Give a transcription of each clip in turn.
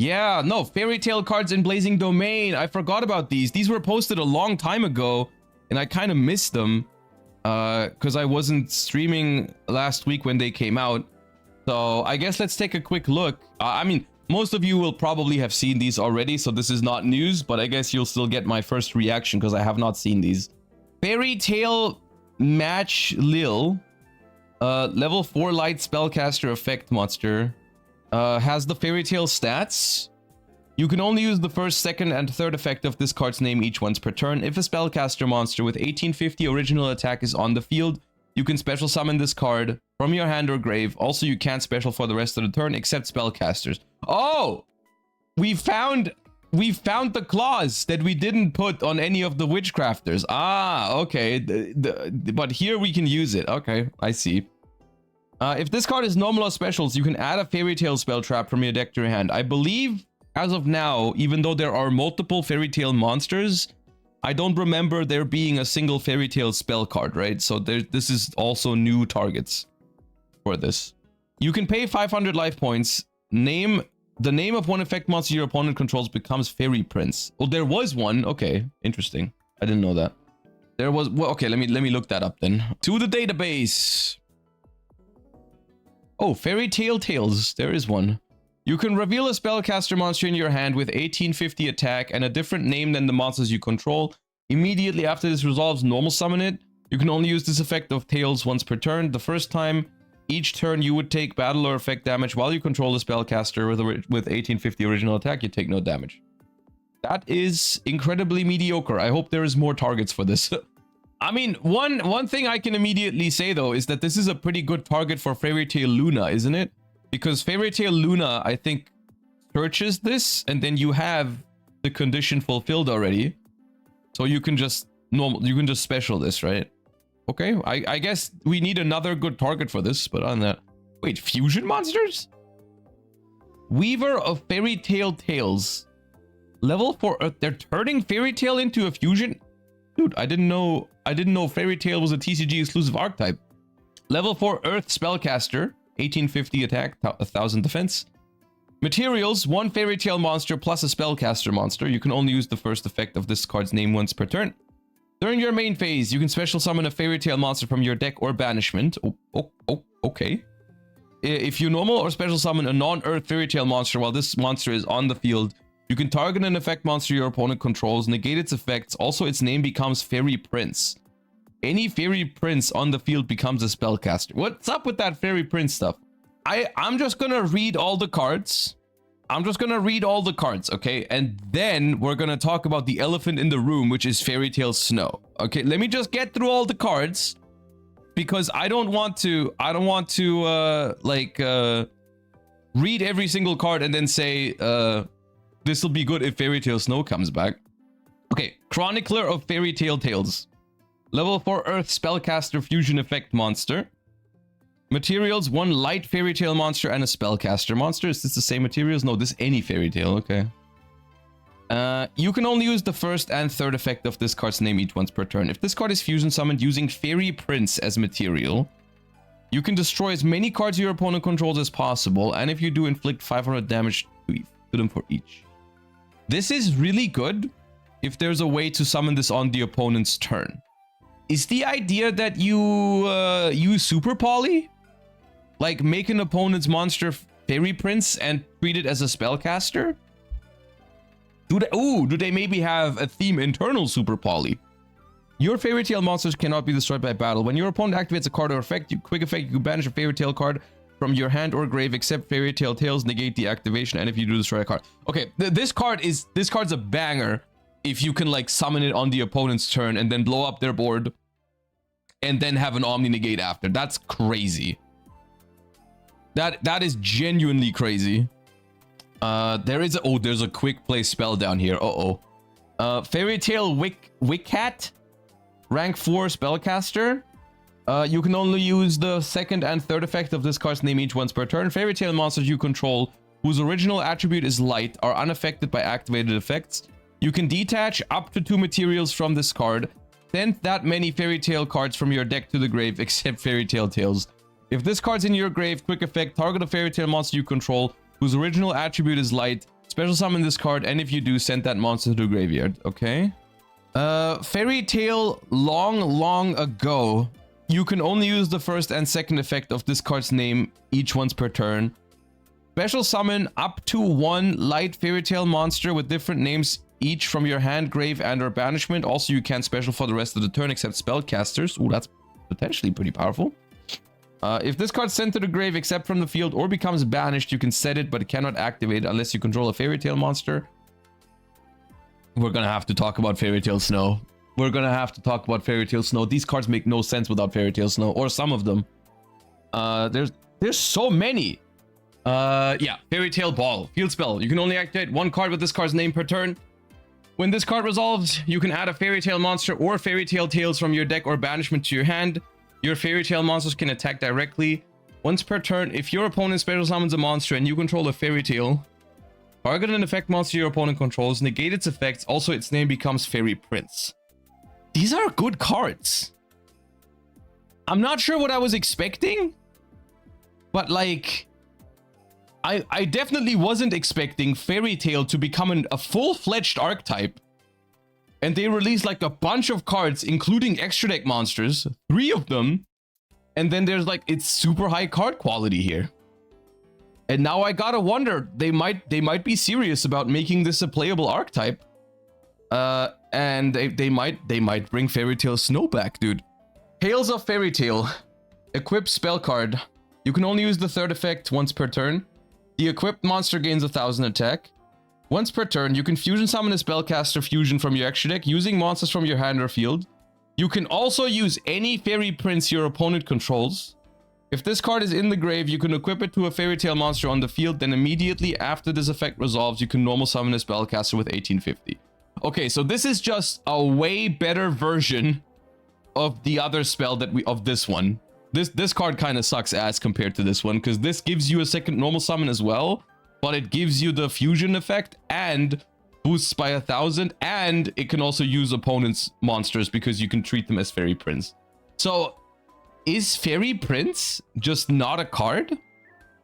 Yeah, no, Fairy Tale cards in Blazing Domain. I forgot about these. These were posted a long time ago, and I kind of missed them because I wasn't streaming last week when they came out. So I guess let's take a quick look. I mean, most of you will probably have seen these already, so this is not news, but I guess you'll still get my first reaction because I have not seen these. Fairy Tale Match Lil, level 4 light spellcaster effect monster. Has the Fairy Tale stats. You can only use the first, second, and third effect of this card's name each once per turn. If a spellcaster monster with 1850 original attack is on the field, you can special summon this card from your hand or grave. Also, you can't special for the rest of the turn except spellcasters. Oh! We found the clause that we didn't put on any of the witchcrafters. Ah, okay. But here we can use it. Okay, I see. If this card is normal or specials, you can add a Fairy Tale spell trap from your deck to your hand. I believe, as of now, even though there are multiple Fairy Tale monsters, I don't remember there being a single Fairy Tale spell card, right? So this is also new targets for this. You can pay 500 life points. The name of one effect monster your opponent controls becomes Fairy Prince. Oh, there was one. Okay, interesting. I didn't know that. There was... Well, okay, let me look that up then. To the database. Oh, Fairy Tale Tales. There is one. You can reveal a spellcaster monster in your hand with 1850 attack and a different name than the monsters you control. Immediately after this resolves, normal summon it. You can only use this effect of Tales once per turn. The first time each turn you would take battle or effect damage while you control the spellcaster with 1850 original attack, you take no damage. That is incredibly mediocre. I hope there is more targets for this. I mean, one thing I can immediately say, though, is that this is a pretty good target for Fairy Tale Luna, isn't it? Because Fairy Tale Luna, I think, searches this, and then you have the condition fulfilled already. So you can just special this, right? Okay, I guess we need another good target for this, but on that... Wait, fusion monsters? Weaver of Fairy Tale Tales. Level 4... they're turning Fairy Tale into a fusion? Dude, I didn't know Fairy Tale was a TCG exclusive archetype. Level 4 Earth Spellcaster, 1850 attack, 1000 defense. Materials, 1 Fairy Tale monster plus a Spellcaster monster. You can only use the first effect of this card's name once per turn. During your main phase, you can special summon a Fairy Tale monster from your deck or banishment. Okay. If you normal or special summon a non-Earth Fairy Tale monster while this monster is on the field, you can target an effect monster your opponent controls, negate its effects. Also, its name becomes Fairy Prince. Any Fairy Prince on the field becomes a spellcaster. What's up with that Fairy Prince stuff? I'm just gonna read all the cards. Okay? And then we're gonna talk about the elephant in the room, which is Fairy Tale Snow. Okay, let me just get through all the cards. Because I don't want to read every single card and then say, this will be good if Fairy Tale Snow comes back. Okay, Chronicler of Fairy Tale Tales. Level 4 Earth Spellcaster Fusion Effect Monster. Materials, 1 light Fairy Tale monster and a Spellcaster monster. Is this the same materials? No, this is any Fairy Tale, okay. You can only use the first and third effect of this card's name each once per turn. If this card is fusion summoned using Fairy Prince as material, you can destroy as many cards your opponent controls as possible, and if you do, inflict 500 damage to them for each. This is really good if there's a way to summon this on the opponent's turn. Is the idea that you use Super Poly? Like make an opponent's monster Fairy Prince and treat it as a spellcaster? Do they maybe have a theme internal Super Poly? Your Fairy Tale monsters cannot be destroyed by battle. When your opponent activates a card or effect, quick effect, you can banish a Fairy Tale card from your hand or grave except Fairy Tale Tales, negate the activation, and if you do, destroy a card. Okay, this card's a banger if you can like summon it on the opponent's turn and then blow up their board and then have an Omni negate after. That's crazy. That is genuinely crazy. There's a quick play spell down here. Fairy Tale Wickhat, rank 4 spellcaster. You can only use the second and third effect of this card's name each once per turn. Fairy Tale monsters you control, whose original attribute is light, are unaffected by activated effects. You can detach up to 2 materials from this card. Send that many Fairy Tale cards from your deck to the grave, except Fairy Tale Tales. If this card's in your grave, quick effect, target a Fairy Tale monster you control, whose original attribute is light. Special summon this card, and if you do, send that monster to the graveyard. Okay. Fairy Tale long ago. You can only use the first and second effect of this card's name each once per turn. Special summon up to 1 light Fairy Tale monster with different names each from your hand, grave, and or banishment. Also, you can't special for the rest of the turn except spellcasters. Ooh, that's potentially pretty powerful. If this card's sent to the grave except from the field or becomes banished, you can set it, but it cannot activate it unless you control a Fairy Tale monster. We're gonna have to talk about Fairy Tale Snow. We're gonna have to talk about Fairy Tale Snow. These cards make no sense without Fairy Tale Snow, or some of them. There's so many. Yeah, Fairy Tale Ball. Field spell. You can only activate 1 card with this card's name per turn. When this card resolves, you can add a Fairy Tale monster or Fairy Tale Tales from your deck or banishment to your hand. Your Fairy Tale monsters can attack directly. Once per turn, if your opponent special summons a monster and you control a Fairy Tale, target an effect monster your opponent controls, negate its effects, also its name becomes Fairy Prince. These are good cards. I'm not sure what I was expecting, but like, I definitely wasn't expecting Fairy Tale to become a full-fledged archetype. And they released like a bunch of cards, including extra deck monsters, 3 of them. And then there's like, it's super high card quality here. And now I gotta wonder, they might be serious about making this a playable archetype. And they might bring Fairy Tale Snow back, dude. Tales of Fairy Tale. Equip spell card. You can only use the 3rd effect once per turn. The equipped monster gains 1000 attack. Once per turn, you can fusion summon a spellcaster fusion from your extra deck using monsters from your hand or field. You can also use any Fairy Prince your opponent controls. If this card is in the grave, you can equip it to a Fairy Tale monster on the field. Then immediately after this effect resolves, you can normal summon a spellcaster with 1850. Okay, so this is just a way better version of the other spell that of this one. This card kind of sucks ass compared to this one, because this gives you a second normal summon as well, but it gives you the fusion effect and boosts by 1000, and it can also use opponents' monsters because you can treat them as Fairy Prince. So, is Fairy Prince just not a card?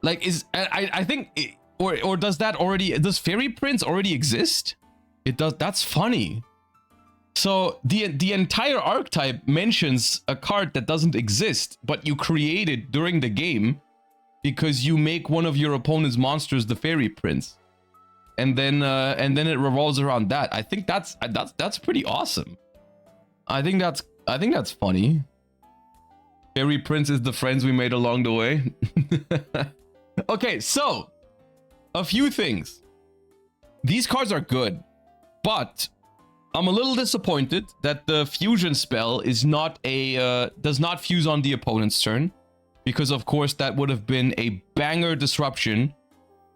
Like, I think, or does does Fairy Prince already exist? It does. That's funny. So the entire archetype mentions a card that doesn't exist, but you create it during the game because you make one of your opponent's monsters the Fairy Prince, and then it revolves around that. I think that's pretty awesome. I think that's funny. Fairy Prince is the friends we made along the way. Okay, so a few things. These cards are good, but I'm a little disappointed that the fusion spell is not does not fuse on the opponent's turn, because of course that would have been a banger disruption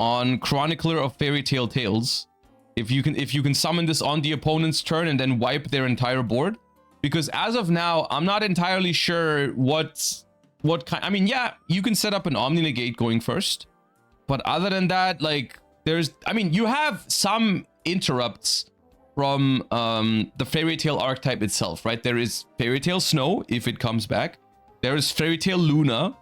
on Chronicler of Fairy Tale Tales. If you can summon this on the opponent's turn and then wipe their entire board, because as of now I'm not entirely sure what kind. I mean, yeah, you can set up an Omni Negate going first, but other than that, like you have some interrupts from the Fairy Tale archetype itself, right? There is Fairy Tale Snow if it comes back. There is Fairy Tale Luna,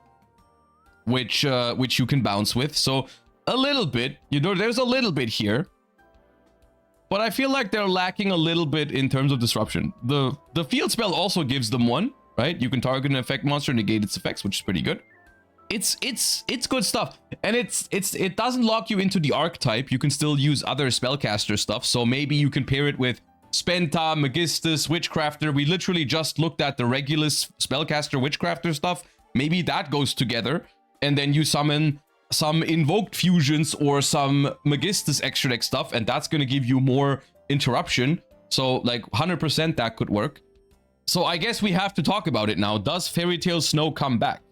which you can bounce with. So a little bit, there's a little bit here, but I feel like they're lacking a little bit in terms of disruption. The field spell also gives them 1, right? You can target an effect monster, negate its effects, which is pretty good. It's good stuff, and it doesn't lock you into the archetype. You can still use other spellcaster stuff, so maybe you can pair it with Spenta, Magistus, Witchcrafter. We literally just looked at the Regulus spellcaster Witchcrafter stuff. Maybe that goes together, and then you summon some invoked fusions or some Magistus extra deck stuff, and that's going to give you more interruption. So like 100% that could work. So I guess we have to talk about it now. Does Fairy Tale Snow come back?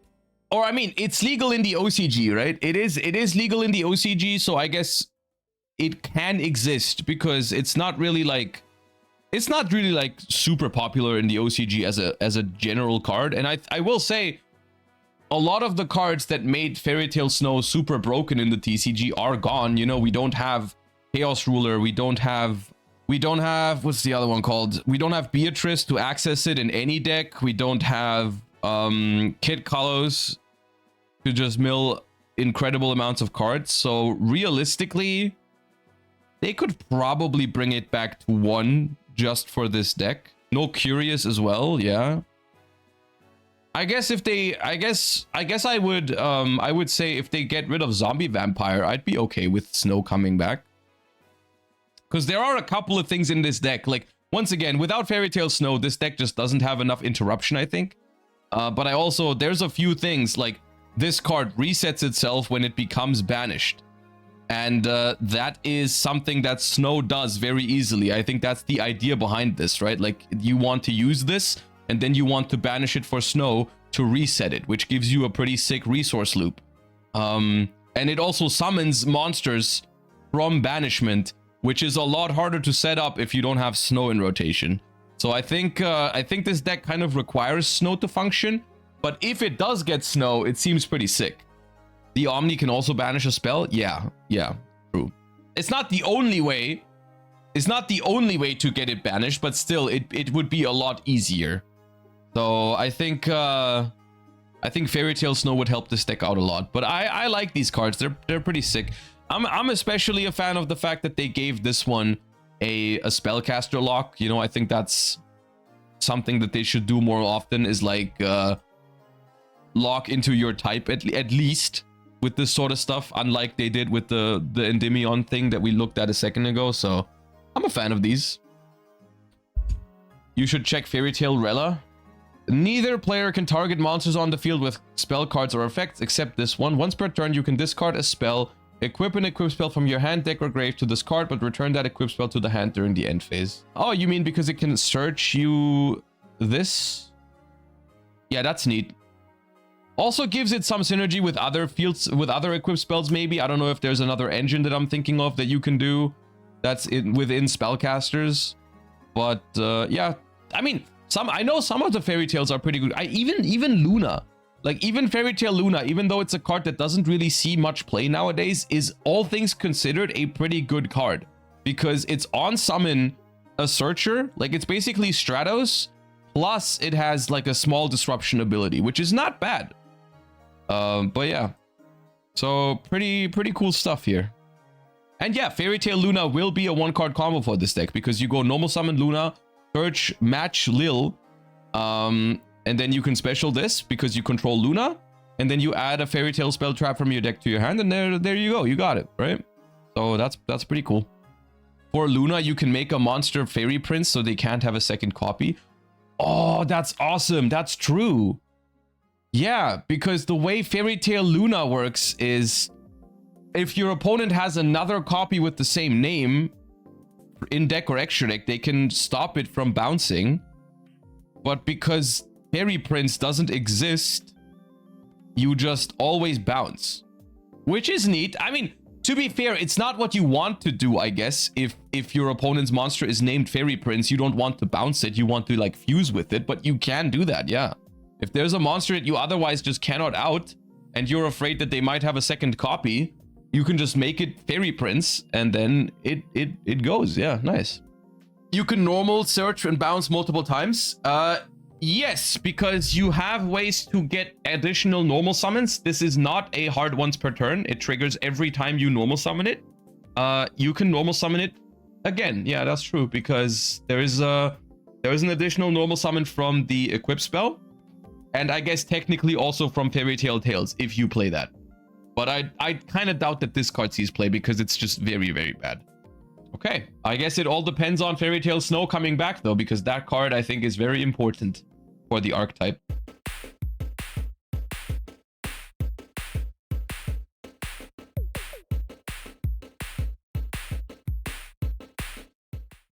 Or, I mean, it's legal in the OCG, right? It is legal in the OCG, so I guess it can exist because it's not really like super popular in the OCG as a general card. And I will say, a lot of the cards that made Fairy Tale Snow super broken in the TCG are gone. We don't have Chaos Ruler, we don't have what's the other one called? We don't have Beatrice to access it in any deck. We don't have Kid Kalos to just mill incredible amounts of cards. So realistically, They could probably bring it back to 1 just for this deck. No Curious as well, yeah. I guess if they, I guess I would say if they get rid of Zombie Vampire, I'd be okay with Snow coming back. Because there are a couple of things in this deck, like, once again, without Fairy Tail Snow, this deck just doesn't have enough interruption, I think. But I also, there's a few things, like, this card resets itself when it becomes banished. And that is something that Snow does very easily. I think that's the idea behind this, right? Like, you want to use this, and then you want to banish it for Snow to reset it, which gives you a pretty sick resource loop. And it also summons monsters from banishment, which is a lot harder to set up if you don't have Snow in rotation. So I think this deck kind of requires Snow to function, but if it does get Snow, it seems pretty sick. The Omni can also banish a spell? Yeah, true. It's not the only way. It's not the only way to get it banished, but still, it would be a lot easier. So I think Fairy Tail Snow would help this deck out a lot. But I like these cards. They're pretty sick. I'm especially a fan of the fact that they gave this one a spellcaster lock. You know, I think that's something that they should do more often, is like lock into your type at least with this sort of stuff, unlike they did with the Endymion thing that we looked at a second ago. So I'm a fan of these. You should check Fairy Tail Rella. Neither player can target monsters on the field with spell cards or effects except this one. Once per turn, you can discard a spell, equip an equip spell from your hand, deck, or grave to this card, but return that equip spell to the hand during the end phase. Oh, you mean because it can search you this? Yeah, that's neat. Also gives it some synergy with other fields, with other equip spells maybe. I don't know if there's another engine that I'm thinking of that you can do that's within spellcasters. But yeah, I mean, I know some of the Fairy Tails are pretty good. Even Luna. Like, even Fairy Tail Luna, even though it's a card that doesn't really see much play nowadays, is, all things considered, a pretty good card. Because it's on summon a Searcher. Like, it's basically Stratos, plus it has, like, a small disruption ability, which is not bad. But yeah. So, pretty cool stuff here. And yeah, Fairy Tail Luna will be a 1-card combo for this deck, because you go normal summon Luna, search, match Lil, and then you can special this because you control Luna, and then you add a Fairy Tail spell trap from your deck to your hand, and there you go, you got it, right? So that's pretty cool. For Luna, you can make a monster Fairy Prince so they can't have a second copy. Oh, that's awesome. That's true. Yeah, because the way Fairy Tail Luna works is, if your opponent has another copy with the same name in deck or extra deck, they can stop it from bouncing. But because Fairy Prince doesn't exist, you just always bounce, which is neat. I mean, to be fair, it's not what you want to do, I guess. If your opponent's monster is named Fairy Prince, you don't want to bounce it, you want to like fuse with it, but you can do that, yeah. If there's a monster that you otherwise just cannot out, and you're afraid that they might have a second copy, you can just make it Fairy Prince, and then it goes. Yeah, nice. You can normal, search, and bounce multiple times. Yes, because you have ways to get additional normal summons. This is not a hard once per turn. It triggers every time you normal summon it. You can normal summon it again. Yeah, that's true, because there is an additional normal summon from the equip spell, and I guess technically also from Fairy Tail Tales if you play that. But I kind of doubt that this card sees play because it's just very, very bad. Okay, I guess it all depends on Fairy Tail Snow coming back though, because that card I think is very important for the archetype.